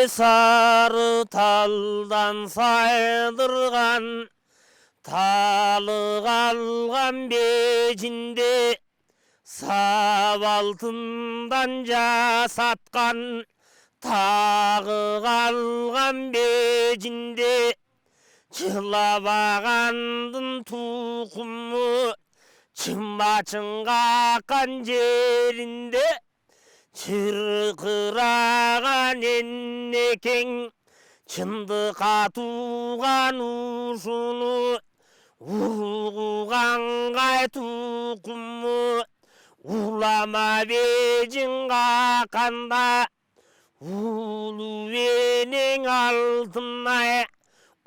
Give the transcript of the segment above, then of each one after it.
Sarı taldan saydırgan, talı kalgan becinde, sap altından jasatkan, tağı kalgan becinde, çılabagandın tukumu, çımbaçın kakkan жерinde, çırkıragan ennekeng, çındıka tuğan uşunu, urgugan gay tukumu, ulama becin kakanda, ulu benin altına.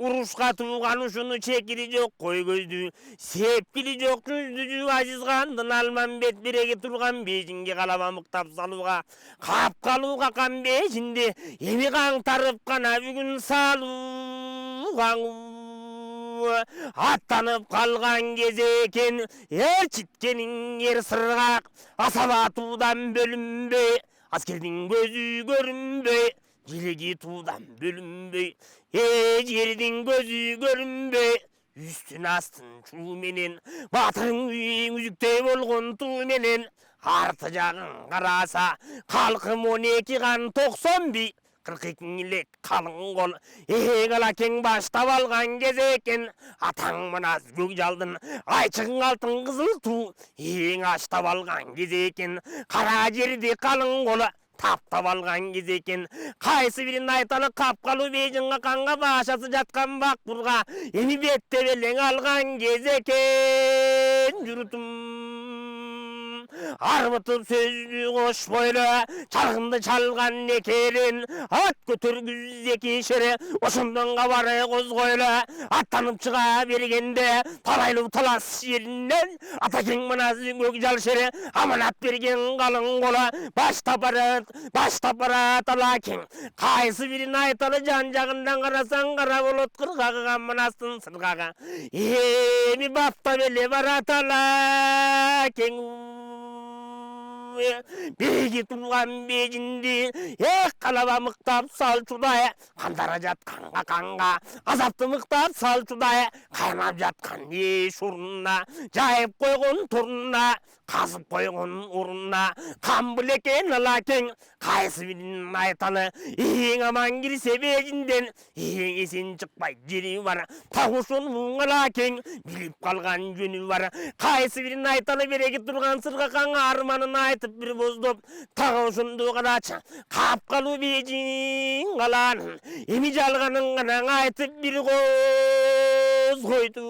Uruşka tuğan uşunu çekili yok koy gözdü, sepkili yok yüzdü, aziz kandın alman bet birege turgan bejinge kalaba mıktap saluğa, kap kaluğa kan bejinde, emi kan tarıp kana bugün saluğan. Attanıp kalgan gezeken, çitkenin yer sırgak, asaba tuğdan bölünbey, askerдің gözü görünbey, Jelegi tuğdan bölünbey, жердің gözü görünbey, üstün astın çuğ menen, batırın үйің үзіктей болған туğ menen, арты жағың қараса, қалқым 12 қан 90 бей, 42 илек қалың қол, алакең баштап алған кез екен, атаң мыназ көкжалдың, айчығың алтын қызыл ту, ең аштап алған кез екен, қара жерде қалың қолы, таптап алған кез екен, қайсы бірін айталы қапқалы бейжіңға қанға башасы жатқан бақ бұрға, еми бетте белең алған кез екен, жүрітім. Арбытып сөзді қош бойлы, чалғынды чалған некерін, ат көтергіз екешері, осындың қабары қоз қойлы, аттанып шыға бергенде, талайлы талас жерінен, атакең мыназы көк жалшері, аманат берген қалың қолы, баштап барат алакең, қайсы бірін айталы жан жағындан қарасаң қара болот қырғағыған мынастың сырғаға, еми бапта беле барат алакең. Беги турган бежинди, қалаба мықтап сал чудай, қандара жатқанға қанға, азапты мықтап сал чудай, қайнап жатқан еш орнына, жайып қойғын тұрына, қазып қойғын орнына, қан білекен алакең, қайсы бірін айталы, ең аман кірсе бежинден, ең есен шықпай жері бар, тауышын мұң алакең, біліп қалған жөні бар, қайсы бірін айталы береге тұрған сырға қаңа арманын айтып bir bozdum, tağışındı qaraç, qapqalı bejin qalanın, emi jalğanın qanan aytıp bir qoz qoydu.